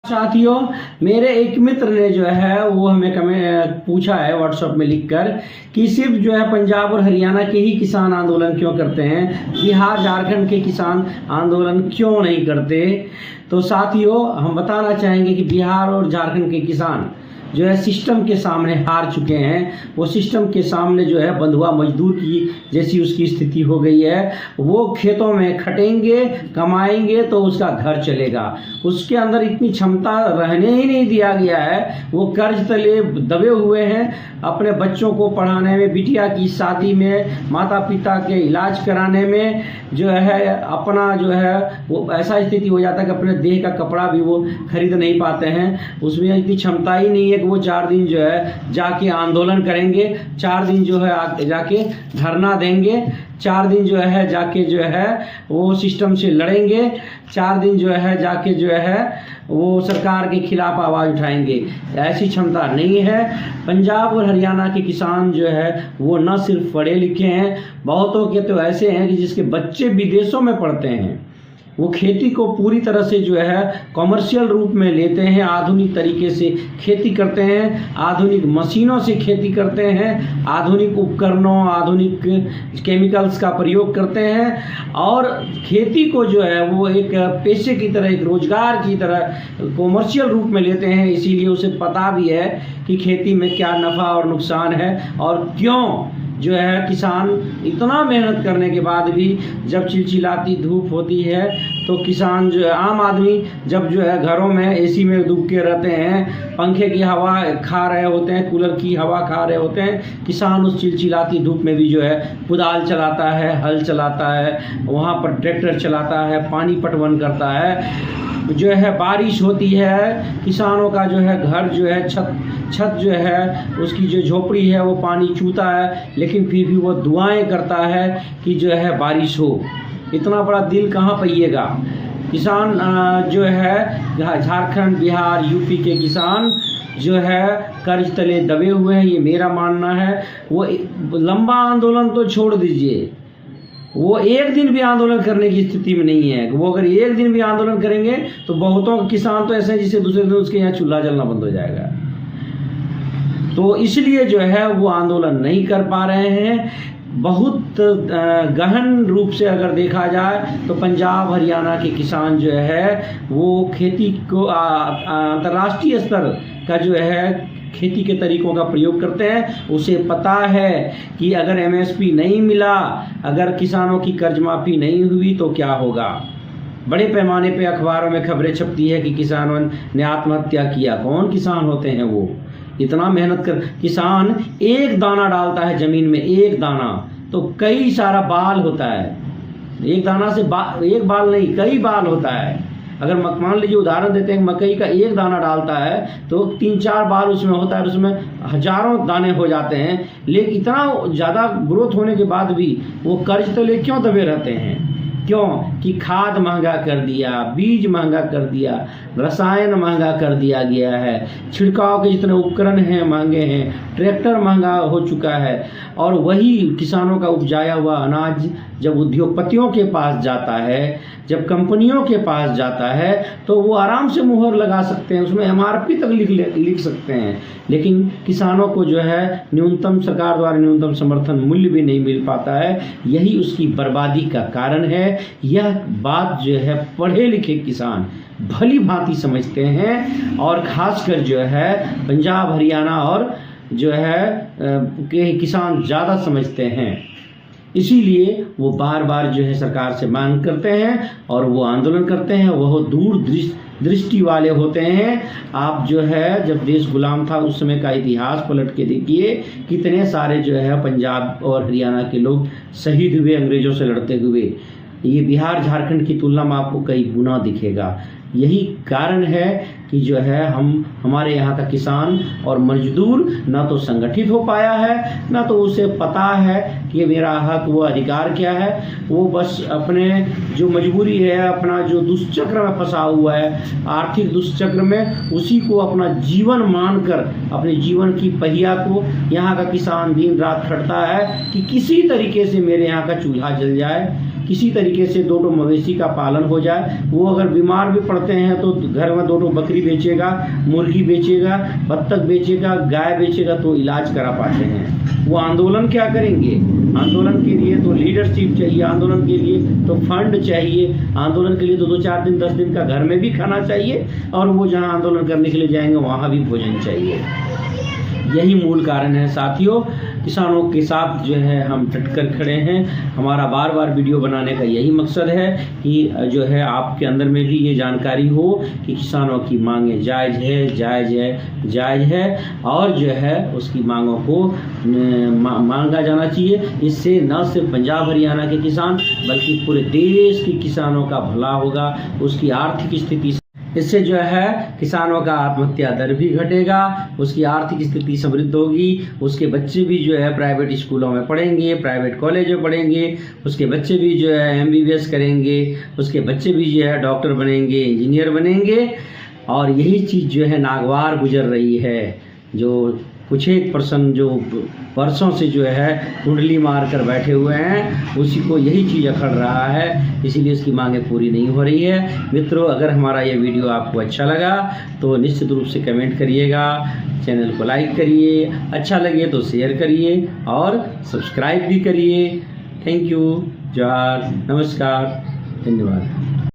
साथियों, मेरे एक मित्र ने जो है वो हमें पूछा है व्हाट्सएप में लिखकर कि सिर्फ जो है पंजाब और हरियाणा के ही किसान आंदोलन क्यों करते हैं, बिहार झारखंड के किसान आंदोलन क्यों नहीं करते। तो साथियों, हम बताना चाहेंगे कि बिहार और झारखंड के किसान जो है सिस्टम के सामने हार चुके हैं। वो सिस्टम के सामने जो है बंधुआ मजदूर की जैसी उसकी स्थिति हो गई है। वो खेतों में खटेंगे, कमाएंगे तो उसका घर चलेगा, उसके अंदर इतनी क्षमता रहने ही नहीं दिया गया है। वो कर्ज तले दबे हुए हैं, अपने बच्चों को पढ़ाने में, बिटिया की शादी में, माता पिता के इलाज कराने में जो है अपना जो है वो ऐसा स्थिति हो जाता है कि अपने देह का कपड़ा भी वो खरीद नहीं पाते हैं। उसमें इतनी क्षमता ही नहीं है कि वो 4 दिन जो है जाके आंदोलन करेंगे, 4 दिन जो है जाके धरना देंगे, 4 दिन जो है जाके जो है वो सिस्टम से लड़ेंगे, 4 दिन जो है जाके जो है वो सरकार के खिलाफ आवाज़ उठाएंगे। ऐसी क्षमता नहीं है। पंजाब और हरियाणा के किसान जो है वो न सिर्फ पढ़े लिखे हैं, बहुतों के तो ऐसे हैं कि जिसके बच्चे विदेशों में पढ़ते हैं। वो खेती को पूरी तरह से जो है कॉमर्शियल रूप में लेते हैं, आधुनिक तरीके से खेती करते हैं, आधुनिक मशीनों से खेती करते हैं, आधुनिक उपकरणों, आधुनिक केमिकल्स का प्रयोग करते हैं और खेती को जो है वो एक पेशे की तरह, एक रोजगार की तरह कॉमर्शियल रूप में लेते हैं। इसीलिए उसे पता भी है कि खेती में क्या नफ़ा और नुकसान है और क्यों जो है किसान इतना मेहनत करने के बाद भी जब चिलचिलाती धूप होती है तो किसान जो है, आम आदमी जब जो है घरों में एसी में डूब के रहते हैं, पंखे की हवा खा रहे होते हैं, कूलर की हवा खा रहे होते हैं, किसान उस चिलचिलाती धूप में भी जो है कुदाल चलाता है, हल चलाता है, वहाँ पर ट्रैक्टर चलाता है, पानी पटवन करता है। जो है बारिश होती है, किसानों का जो है घर जो है छत जो है उसकी जो झोपड़ी है वो पानी चूता है, लेकिन फिर भी वो दुआएं करता है कि जो है बारिश हो। इतना बड़ा दिल कहाँ पाइएगा। किसान जो है झारखंड, बिहार, यूपी के किसान जो है कर्ज तले दबे हुए हैं, ये मेरा मानना है। वो लंबा आंदोलन तो छोड़ दीजिए, वो एक दिन भी आंदोलन करने की स्थिति में नहीं है। वो अगर एक दिन भी आंदोलन करेंगे तो बहुतों किसान तो ऐसे हैं जिससे दूसरे दिन उसके यहाँ चूल्हा जलना बंद हो जाएगा। तो इसलिए जो है वो आंदोलन नहीं कर पा रहे हैं। बहुत गहन रूप से अगर देखा जाए तो पंजाब हरियाणा के किसान जो है वो खेती को अंतर्राष्ट्रीय स्तर का जो है खेती के तरीकों का प्रयोग करते हैं। उसे पता है कि अगर एमएसपी नहीं मिला, अगर किसानों की कर्ज माफ़ी नहीं हुई तो क्या होगा। बड़े पैमाने पे अखबारों में खबरें छपती है कि किसानों ने आत्महत्या किया। कौन किसान होते हैं वो? इतना मेहनत कर किसान एक दाना डालता है ज़मीन में, एक दाना तो कई सारा बाल होता है। एक दाना से एक बाल नहीं, कई बाल होता है। अगर मान लीजिए उदाहरण देते हैं, मकई का एक दाना डालता है तो 3-4 बाल उसमें होता है, उसमें हजारों दाने हो जाते हैं। लेकिन इतना ज़्यादा ग्रोथ होने के बाद भी वो कर्ज तले क्यों दबे रहते हैं? क्यों? कि खाद महंगा कर दिया, बीज महंगा कर दिया, रसायन महंगा कर दिया गया है, छिड़काव के जितने उपकरण हैं महंगे हैं, ट्रैक्टर महंगा हो चुका है। और वही किसानों का उपजाया हुआ अनाज जब उद्योगपतियों के पास जाता है, जब कंपनियों के पास जाता है तो वो आराम से मुहर लगा सकते हैं, उसमें एमआरपी तक लिख सकते हैं। लेकिन किसानों को जो है न्यूनतम, सरकार द्वारा न्यूनतम समर्थन मूल्य भी नहीं मिल पाता है। यही उसकी बर्बादी का कारण है। यह बात जो है पढ़े लिखे किसान भली भांति समझते हैं और खासकर जो है पंजाब, हरियाणा और जो है के किसान ज़्यादा समझते हैं। इसीलिए वो बार बार जो है सरकार से मांग करते हैं और वो आंदोलन करते हैं। वह दूर दृष्टि वाले होते हैं। आप जो है जब देश गुलाम था उस समय का इतिहास पलट के देखिए, कितने सारे जो है पंजाब और हरियाणा के लोग शहीद हुए अंग्रेज़ों से लड़ते हुए। ये बिहार झारखंड की तुलना में आपको कई गुना दिखेगा। यही कारण है कि जो है हमारे यहाँ का किसान और मजदूर ना तो संगठित हो पाया है, ना तो उसे पता है कि मेरा हक, वो अधिकार क्या है। वो बस अपने जो मजबूरी है, अपना जो दुष्चक्र में फंसा हुआ है, आर्थिक दुष्चक्र में, उसी को अपना जीवन मानकर अपने जीवन की पहिया को यहाँ का किसान दिन रात खटता है कि किसी तरीके से मेरे यहाँ का चूल्हा जल जाए, किसी तरीके से 2 मवेशी का पालन हो जाए। वो अगर बीमार भी पड़ते हैं तो घर में 2 बकरी बेचेगा, मुर्गी बेचेगा, बत्तख बेचेगा, गाय बेचेगा तो इलाज करा पाते हैं। वो आंदोलन क्या करेंगे? आंदोलन के लिए तो लीडरशिप चाहिए, आंदोलन के लिए तो फंड चाहिए, आंदोलन के लिए तो 2-4 दिन 10 दिन का घर में भी खाना चाहिए, और वो जहाँ आंदोलन करने के लिए जाएंगे वहाँ भी भोजन चाहिए। यही मूल कारण है साथियों, किसानों के साथ जो है हम डटकर खड़े हैं। हमारा बार बार वीडियो बनाने का यही मकसद है कि जो है आपके अंदर में भी ये जानकारी हो कि किसानों की मांगें जायज़ है, और जो है उसकी मांगों को मांगा जाना चाहिए। इससे न सिर्फ पंजाब हरियाणा के किसान बल्कि पूरे देश के किसानों का भला होगा, उसकी आर्थिक स्थिति, इससे जो है किसानों का आत्महत्या दर भी घटेगा, उसकी आर्थिक स्थिति समृद्ध होगी, उसके बच्चे भी जो है प्राइवेट स्कूलों में पढ़ेंगे, प्राइवेट कॉलेज में पढ़ेंगे, उसके बच्चे भी जो है MBBS करेंगे, उसके बच्चे भी जो है डॉक्टर बनेंगे, इंजीनियर बनेंगे। और यही चीज़ जो है नागवार गुजर रही है, जो कुछ एक पर्सन जो वर्षों से जो है कुंडली मार कर बैठे हुए हैं, उसी को यही चीज़ अखड़ रहा है, इसीलिए इसकी मांगें पूरी नहीं हो रही है। मित्रों, अगर हमारा ये वीडियो आपको अच्छा लगा तो निश्चित रूप से कमेंट करिएगा, चैनल को लाइक करिए, अच्छा लगे तो शेयर करिए और सब्सक्राइब भी करिए। थैंक यू, जोहार, नमस्कार, धन्यवाद।